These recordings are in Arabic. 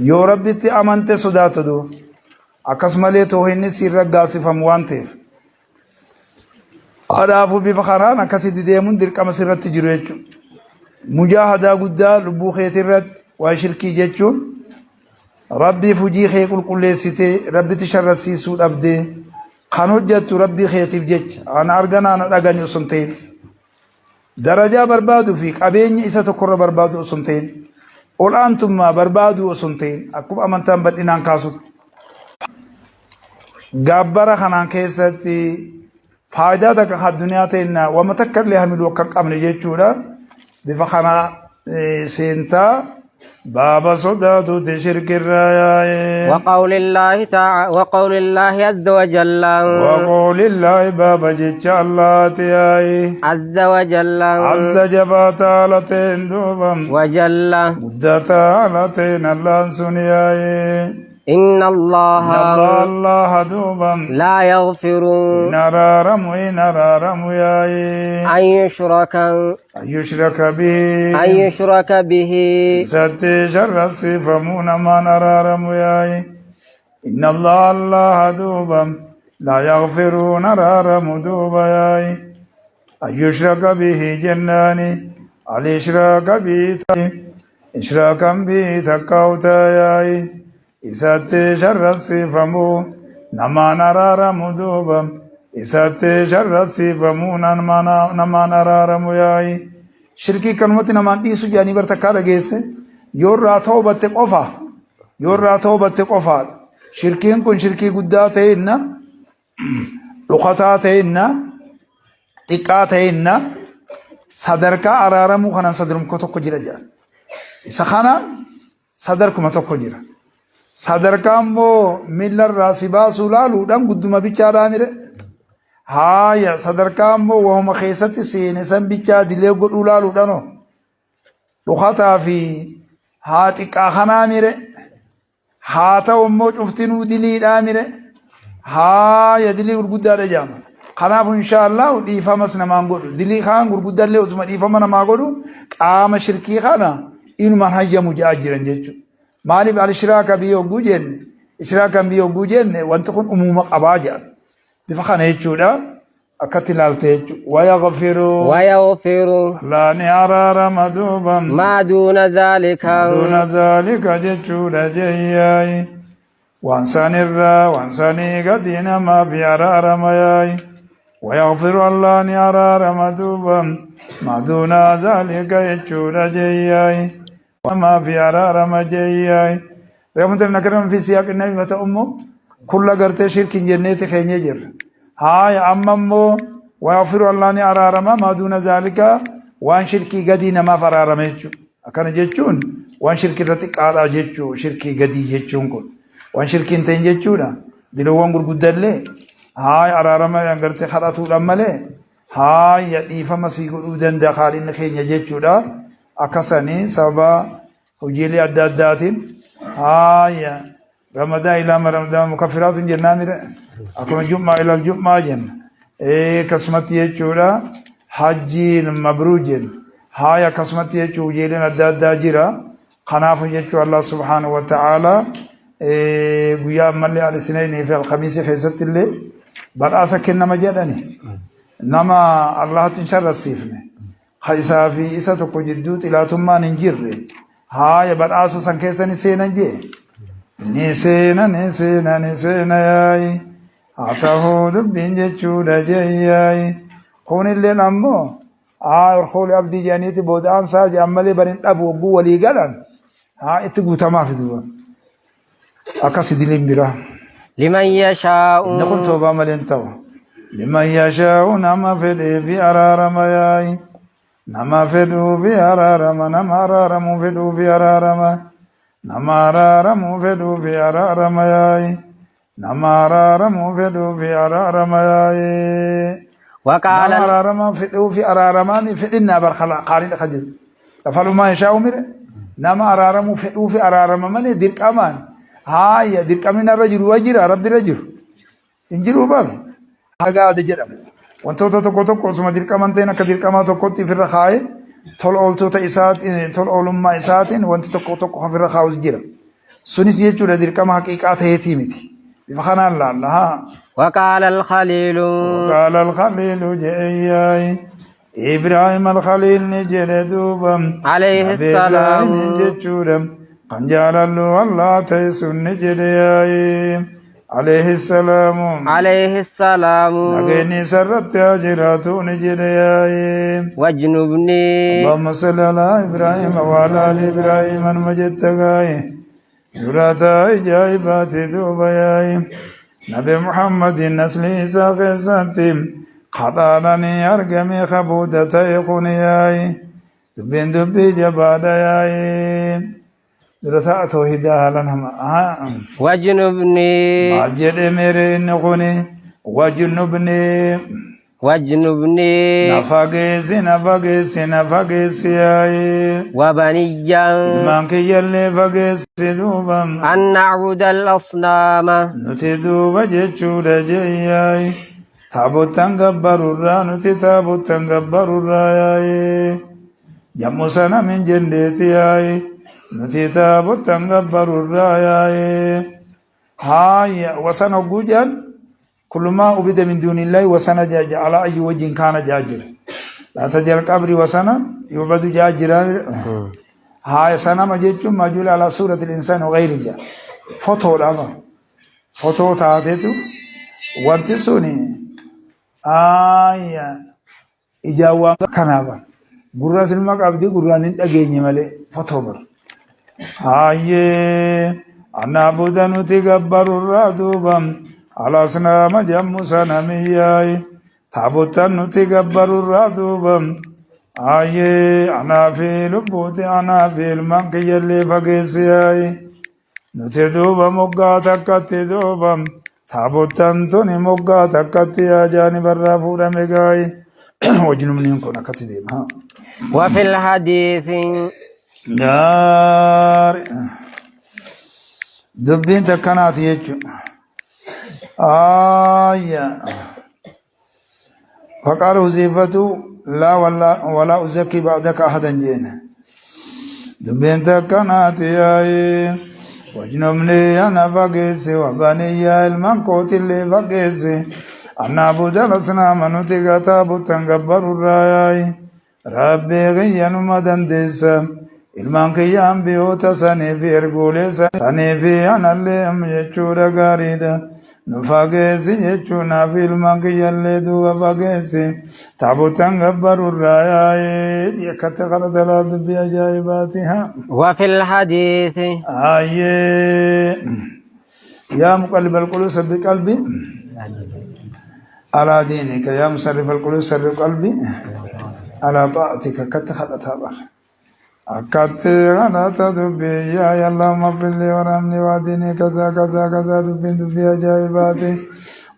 yoo rabbitti amante sodaatadu akkasumalee toohinni sirra gaasifamu waan ta'eef adaafu bifa kanaan akkasitti deemuun dirqama sirratti jiru jechuudha. Mujaahadaa guddaa lubbuu keetii irratti waa shirkii jechuun rabbiif hujii kee qulqulleessitee rabbitti sharrasiisuu dhabdee kan hojjettu rabbii keetiif jecha ana arganaa na dhagani osoo hin ta'in darajaa barbaaduu fi qabeenya isa tokkorra barbaadu osoo hin ta'in ol'aantummaa barbaadu osoo hin ta'in akkuma amantaan bal'inaan kaasutti gaabbara kanaan keessatti faayidaa takka addunyaa ta'inna wama takka illee hamiluu akka qabne jechuudha. bifa kana seentaa بابا صداتو تشرك الرايا وقول الله تعالى وقول الله عز وجل وقول الله بابا جيتش الله تياي عز وجل عز جباتا لتين دوبم وجل مدتا لتين الله سنياي إن الله دوبم لا يغفر إن رارم ياي أن يشرك به ستي شر صفمون ما نرارم ياي إن الله دوبم لا يغفر نرارم دوبا ياي أن يشرك به جناني الإشراك به إشراكا به تكوتا ياي إساتي شر صفمو نما نرارم دوبا إساتي شر صفمو نما نرارم ياي شركي كنمت نمان ديسو جاني برتكار جيسه يور توبت قفا شركين كن شركي قداته إنا لقطاته إنا تقاته إنا صدرك أرارمو خنا صدرم كتوكو جرا جان إسخانا صدركم توكو جرا صدركامو ملر راسبا سولالو دم قدما بيچارا ميره هايا صدركامو وهم خيستي سينسان بيچا دليو قدولالو دانو لخطا في هاتك آخنا ميره هاتا ومو چفتنو دلي دا ميره هايا دلي قرقودا دا جاما خناف إن شاء الله ديفا مسنا مانگودو دلي خان قرقودا اللي وزما ديفا منا ماغودو قام شركي خانا إنو من حجا مجاجران جيچو مالب الاشراك بيو بوجن اشراكا بيو بوجن وانتكون اموم قباجا بفخانه يچودا اكتلالته ويغفر لا نيارار مدوبا ما دون ذلك جچودا جياي وانساني قدينا ما بيارار مياي ويغفر الله نيارار مدوبا ما دون ذلك جچودا جياي وما في أرار مجيئي رحمة النكرم في سياق النبي متى أمه كل قرت شرك جنة خيني جر هاي أممو ويغفر الله ني أرار ما دون ذلك وان شركي قدي نما فرار ميجو أكان جيتشون وان شركي رتك على جيتشو شركي قدي جيتشون كل وان شركي انتين جيتشونا دلوان قرقودر لي هاي أرار ما ينقرت خلاتو لما لي هاي يديفا مسيقو دودن داخالين خيني جيتشو دا أكساني سبا وجيلي أداداتين هايا رمضان إلى رمضان مكفرات جنان أكون الجمعة إلى الجمعة جن كسمتي يجورا حجي مبروجين هايا كسمتي يجو جيلي أدادات جرا خناف يجو الله سبحانه وتعالى قيام ملي على السنين في الخميس خيست اللي بل أسكن مجدني نما الله تنشر السيفني خيسا في إسا تقو جدوت إلى ثم ننجر هاي بدأس سنكيسا نسينا جي نسينا ياي أعطاه دبين جتشودا جياي خون اللي نمو ورخول عبدي جانيتي بودان ساجي أمالي برين أبو أبو ولي قلن اتقو تما في دوان أكاسي دلين برا لمن يشاء نكون توبا ملين تو لمن يشاء نما في أرار مياي نما فدو في أرارم نما أرارم فدو في أرارم نما أرارم فدو في أرارم ياي نما أرارم فدو في أرارم ياي وقال نما أرارم فدو في أرارم فدنا برخلا قارين خجل تفعلوا ما يشاء مره نما أرارم فدو في أرارم من ديرك أمان هاي ديرك أمين الرجل وجرا رب الرجل انجروا بار هذا جرم وانتو تو كوتو كوسما ديركمان تينا كديركما تو كوتي في الرخاي tol ooltota isaatiin tol oolummaa isaatiin wanti tokko tokko hafirra kaa'us jira sunis jechuudha dirqama haqiiqaa ta'eetii miti bifa kanaan laalla وقال الخليل جئياي إبراهيم الخليل نجد دوبا عليه السلام جتشورم قنجال الله تيسون نجدياي عليه السلام نغني سرت أجراتو نجدياي واجنبني اللهم صل على إبراهيم وعلى آل إبراهيم المجتغاي جراتا إجايبات دوباياي نبي محمد نسلي ساقساتهم خطانني أرقمي خبودة يقنياي دبين دبي جباداياي درتا توحيدها لنهم واجنبني ماجد ميري نقني واجنبني نفاقسي وبنيا مانك يلي فاقسي دوبا أن نعبد الأصنام نتدوب جتشود جياي تابوتان غبرورا نتي تابوتان غبرورا ياي جموسنا من جندتي ياي نتي تابوتان غبرورا ياي هاي وسنا غوجان كل ما عبد من دون الله وسنا جاج على أي وجه كان جاجر لا تجعل قبري وسنا يعبد جاجرا هاي سنا مجيتم مجول على صورة الإنسان وغيره فوتو تاتيتو وانتسوني إجاوان كنابا غراس المقابدي غرانين دغيني مالي فوتوبر أنا بودن تغبر الرادوبم على سنام جم سنمياي تابوتن تغبر الرادوبم أنا في لبوتي أنا في المنك يلي فقسياي نتدوبا مقا تكتدوبا تابوتن توني مقا تكتي أجاني برا فورا مقاي وجنمنين كونا كتديم وفي الحديث دار دبين تكنات يجو فقال حذيفة لا ولا أزكي بعدك أحدا جينا دبين تكنات ياي وجنبني أنا فقيسي وبني المنقوت اللي فقيسي أنا أبود الأصنام نتيجة تابوتن غبر الراياي ربي غيّن مدن ديسا ilmaan kiyyaan biyoota sanii fi erguulee sanii fi anallee jechuudha gaariidha nu fageessi jechuunaaf ilmaan kiyyallee duuba fageessi taabotaan gabbarurraa yaa'ee akkatti kana talaa dubbii ajaa'ibaati وفي الحديث يا مقلب القلوب ثبت قلبي على دينك يا مصرف القلوب صرف قلبي على طاعتك كتخلتها أكت أنا تدبي يا اللهم اغفر لي وارحمني واهدني كذا كذا كذا دبي أجايباتي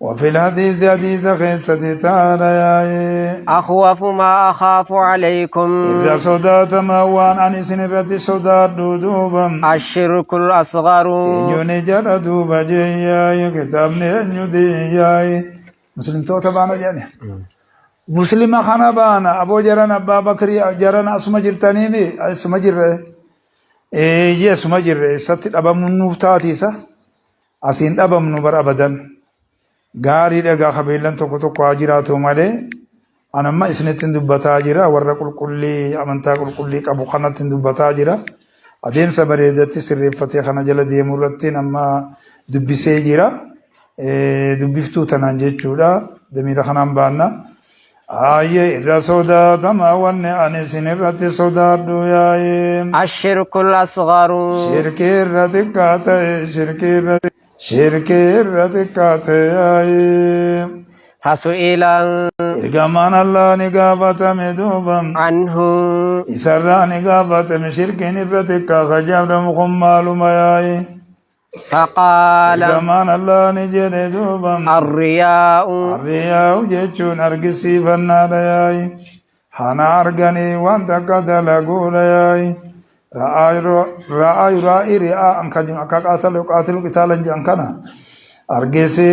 وفي الحديث حديث خيسة تعالى أخوف ما أخاف عليكم إذا صدات ما وان عن سنرة صدات دوبا الشرك الأصغر إن ينجر دوبا جيا كتابني أن يدي مسلم توتبانا يعني مسلم خانا بانا أبو جران أبا بكري جران أسما جرتاني بي أسما جر يي أسما جر ستر أبا منوفتاتي سا أسين أبا منوبر أبدا غاري دغا خبيلن توكو توكو اجراتو مالي انا ما اسنتن دبتا اجرا ورقل كلي امنتا كلي ابو خنتن دبتا اجرا ادين سبريدتي سرفتي خنا جل ديمورتين اما دبسي جرا دبفتو تنانجچودا دمير خنام بانا آيه الرسودا تما ون ان سنرت سودا دويا الشرك الاصغر شرك الرتكات شرك الرتكات فسئل إرجمان الله نجابة مدوبم عنه إسرا نجابة مشرك الرتكا خجاب مخمال ماي فقال إرجمان الله نجد دوبم الرياء جتشون أرجسي فناداي حنا أرجني وانت كذا ياي رأي رأى أنك جم قاتل قتالا جانكنا أرجسي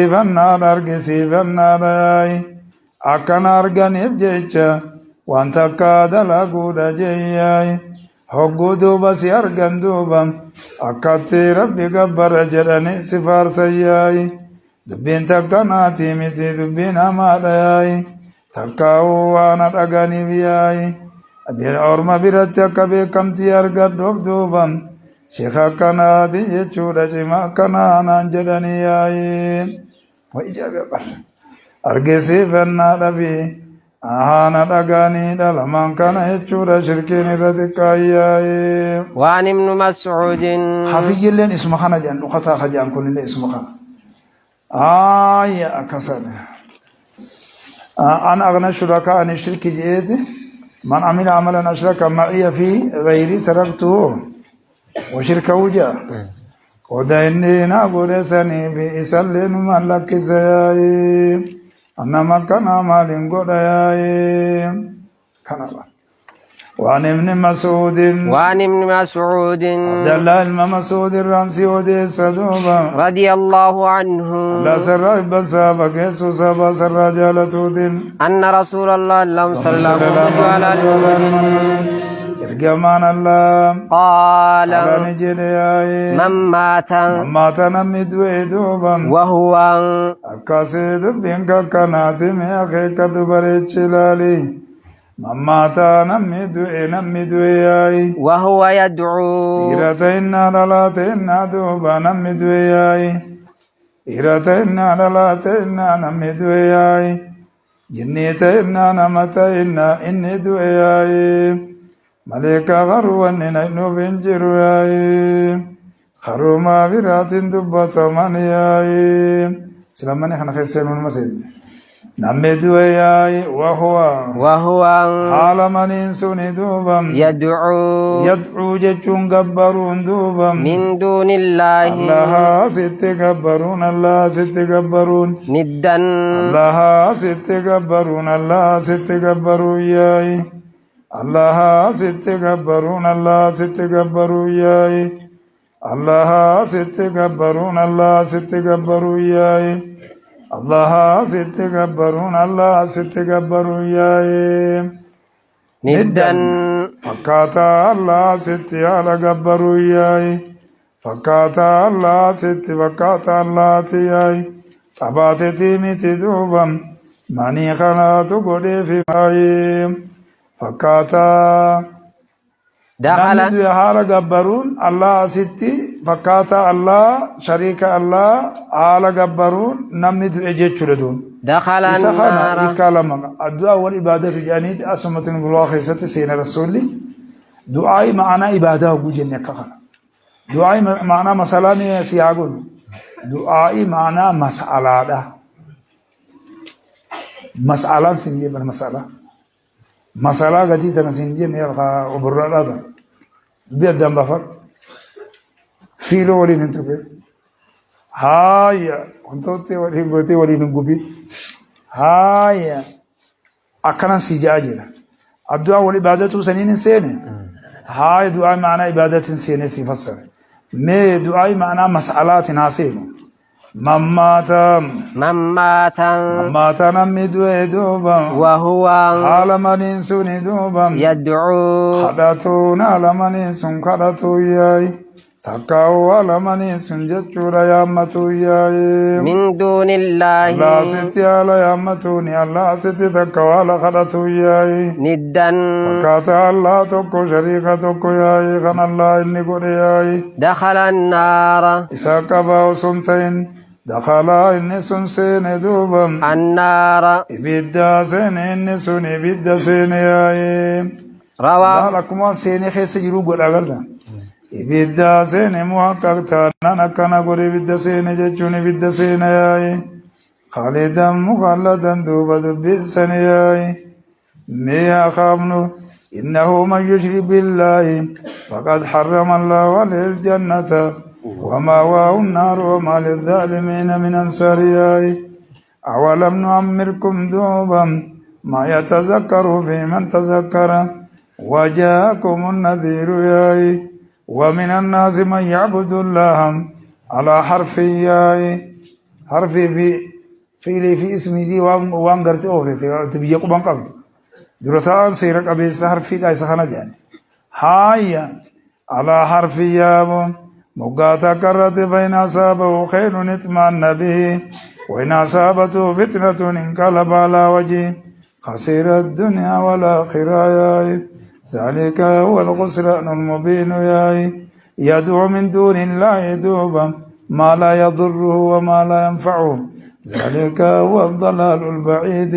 فناي أكن أرجني بجيتشا وانت كادلا قودا جياي حقو دوبا سيارغن دوبا أكاتي ربي قبر جراني سفار سياي دبين تكناتي متي دبين أمالاي تكاو وانا رغاني بياي أدير أورما براتي أكبي كمتي أرغد دوبا شيخا كناتي يچودا شما كنانا جراني ياي وإجابة بر أرغسي فنا ربي أهانا دغاني دلمان كان يچودا شركين ردكاياي وعن ابن مسعود حفيج لين اسمه خنا جان خطا خجان كل اللي اسمه خنا أكسر أنا أغنى شركاء عن الشرك جيد من عمل عملا أشرك معي في غيري تركته وشرك وجا قد إني نقول سني بإسلين من لك سياي أنا مكنا مالين قد ياي كنبا وعن ابن مسعود عبد الله المسعود الرانسي ودي سدوبا رضي الله عنه لا سر بسابا كيسو سابا سر جالتو دين أن رسول الله صلى الله عليه وسلم إرجمان الله قال من مات نمدوي دوبا وهو أكاسد بينك كناتي ميخي كدبري چلالي مماتا نمدوي وهو يدعو إيرتين لالاتين دوبا نمدوي إيرتين لالاتين نمدوي جنيتين نمتين إني دوي ملكا غروان نينو بنجروي خروما براتين دبتا منياي سلاماني خنا خيسين من مسجد نمدوي وهو حال من سوني دوبا يدعو جچون غبرون دوبا من دون الله الله ستغبرون ندا الله ستغبرون ياي الله ستغبرون ياي الله ستغبرون ياي الله ستغبرون ياي ندا فكاتا الله ستيالا غبرون ياي فكاتا الله فكاتا الله تياي تباتي ميتي دوبا ماني خناتو غدي في ماي فكاتا نمدو حال غبرون الله ستي فكاتا الله شريك الله حال غبرون نمدو اجچودون دخل النار كلام الدعاء والعباده جانيت اسمه الله خيست سين رسولي دعاء معنى عباده وجن كخنا دعاء معنى مسالاني سياغون دعاء معنى مساله مساله سنجي بالمساله مسألة قدي تنسينجي نيرها وبرر هذا بيدم بفر فيلو ولي ننتبه هاي كنتوتي ولي غوتي ولي نغبي هاي أكنا سيجاجنا الدعاء والعبادة سنين سنة هاي دعاء معنى عبادة سنة سيفسر ما دعاء معنى مسألات ناسين مماتا نمدوي دوبا وهو حال من سوني دوبا يدعو خداتونا لمن سن خداتو ياي تكاو لمن سن جچورا يامتو ياي من دون الله الله ستي على يامتوني الله ستي تكاو لخداتو ياي ندا فكاتا الله توكو شريكا توكو ياي خان الله إني قولي ياي دخل النار إساقا باو سنتين دخلا إني سن دوبا النار إبدا سن إني سن إبدا سن ياي رواه لكم سن خيس جرو قول أغلدا إبدا سن محقق تانا كنا قول إبدا سن جچون إبدا سن ياي خالدا مخلدا دوبا دبي سن ياي ميا خامنو إنه من يشرك بالله فقد حرم الله عليه الجنة ومأواه النار وما للظالمين من أنصار أولم نعمركم دوبا ما يتذكر في من تذكر وجاءكم النذير ومن الناس من يعبد الله على حرف حرف في اسمه وانغرت أوفي تبي يقوم قبل درتان سيرك أبي سهر في قايس خنا جاني هاي على حرف ياب مقاتا كرت بين أصابه خير نتمان به وإن أصابته فتنة انقلب على وجهه خسر الدنيا والآخرة ذلك هو الخسران المبين يدعو من دون الله دوبا ما لا يضره وما لا ينفعه ذلك هو الضلال البعيد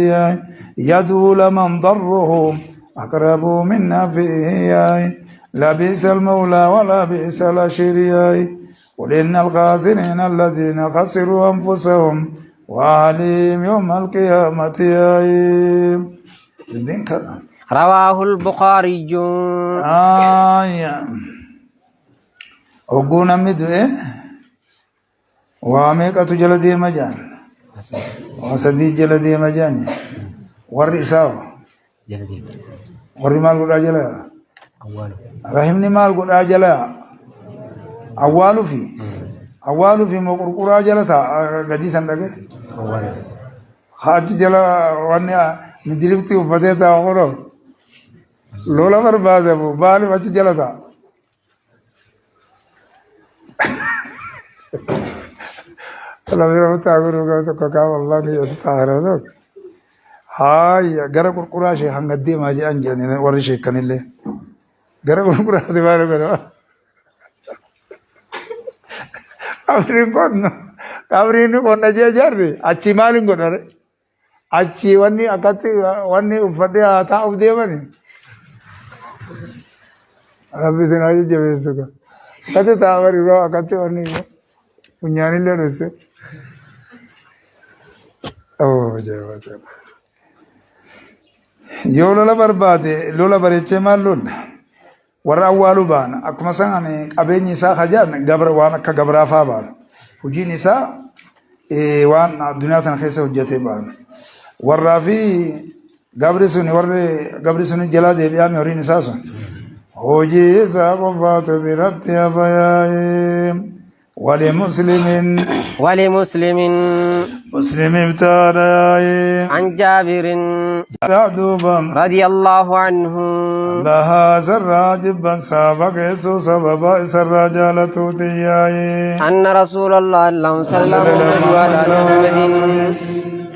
يدعو لمن ضره أقرب من نفعه لا بئس المولى ولا بئس الأشير قل إن الخاسرين الذين خسروا أنفسهم وأهليهم يوم القيامة رواه البخاري. أقول أمد واميقة جلدي مجان وصديق جلدي مجان والرئيساو والرمال قد أجلا رحمني مال قد أجلا أول في مقرقر أجلا قدي سندقه خاج جلا واني ندريبتي وفتيتا وقرو لولا برباد أبو بالي بچ جلا تا لما رحت أقول له كاكا والله ني أستاهر هذا هاي غير قرقراشي هنگدي ما جي أنجاني ورشي كنيله غير قرقراشي دبارو كذا أمرين كون نجى جاردي أشي مالين كون أره أشي واني أكتي واني أفدي أتا أفدي واني ربي سناجي جبهسوكا كتي تاوري رو أكتي واني punyani le rese oh jeva jeva yo lola barbade lola bareche malun warra awwalu bana akuma sangane qabenyi sa hajan gabra wana ka gabra fa ba hujini sa wan dunya tan khaysa hujjate ba warra fi gabri suni jala de biya me orini sa so hoji sa ko ba to biratti abayai ولمسلم مسلم ابتدى عن جابر رضي الله عنه لها سراجبا سابق يسوع سببا سراجالة تياي أن رسول الله صلى الله عليه وسلم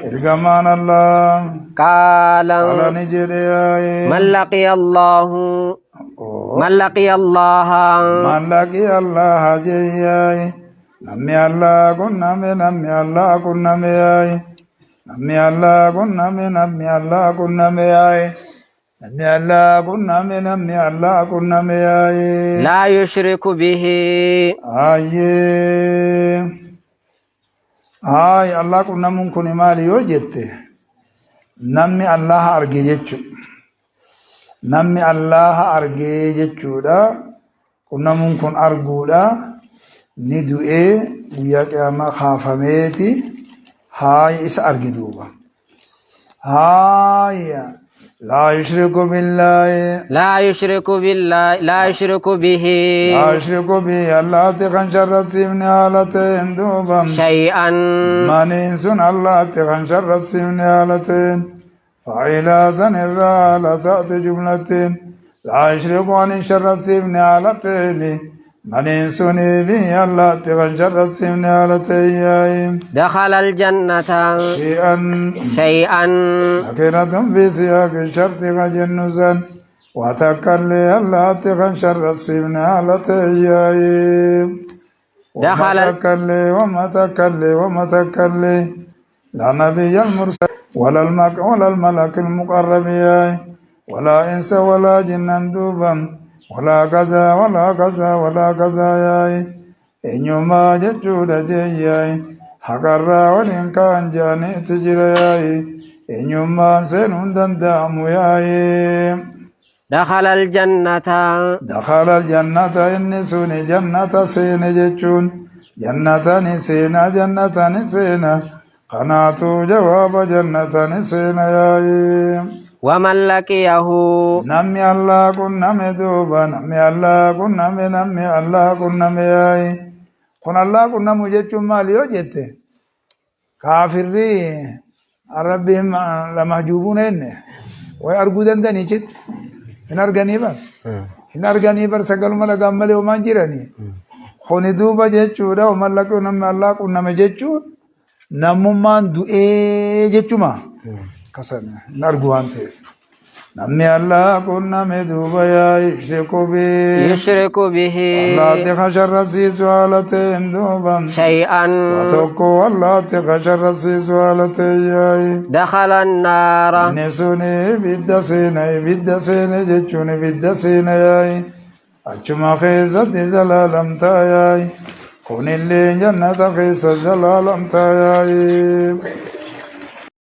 إرجمان الله قال من لقي الله جياي نمي الله كن نمي الله كن نمي الله كن نمي الله كن نمي الله كن نمي الله كن لا يشرك به الله كن ممكن مالي يوجد نمي الله أرجي جتشو namni Allah argee jechuudha qunnamuun kun arguudha ni du'ee guyyaa qiyaamaa kaafameeti haaya isa argi duuba haaya لا يشرك بالله الله تغن شر السمن آلتين دوبا شيئا مانين سن الله تغن شر السمن آلتين فإلى سنرى لا تأتي جملة لا يشرك عن شر السمن آلتين مانين سني بي الله تغن شر السمن آلتين دخل الجنة شيئا لكنة في سياق الشرط كجنسا وتكلي الله تغن شر السمن آلتين وما تكلي لا نبي المرسل ولا الملك المقرب ولا إنس ولا جن دوبا ولا كذا ولا كذا إن يوما جتشود جياي حقرا ولين كان جاني تجرياي إن يوما سنون دندام ياي دخل الجنة إني سوني جنة سين جتشون جنة نسينا قناتو جواب جنة نسينا ياي ومن لقيه نمي الله كن نمي دوبا نمي الله كن نمي ياي كن الله كن نمو جتشون ماليو جتة كافرين ربهم لمحجوبون إنه ويأرجو دندني جت إن أرجعني بر إن أرجعني بر سقل ملا قملي وما جيراني خوني دوبا جتشورا وملاكو نم الله كنا مجتشور نممان دوئي جتشما كسرنا نرجو أنت نمي الله كنا مدوبا يشرك به الله تخشر رسيس والتين دوبا شيئا وتوكو الله تخشر رسيس والتين دخل النار نسوني بدسيني جتشوني بدسيني أجمع خيزة زلالم تاياي كون اللي جنة خيزة زلالم تاياي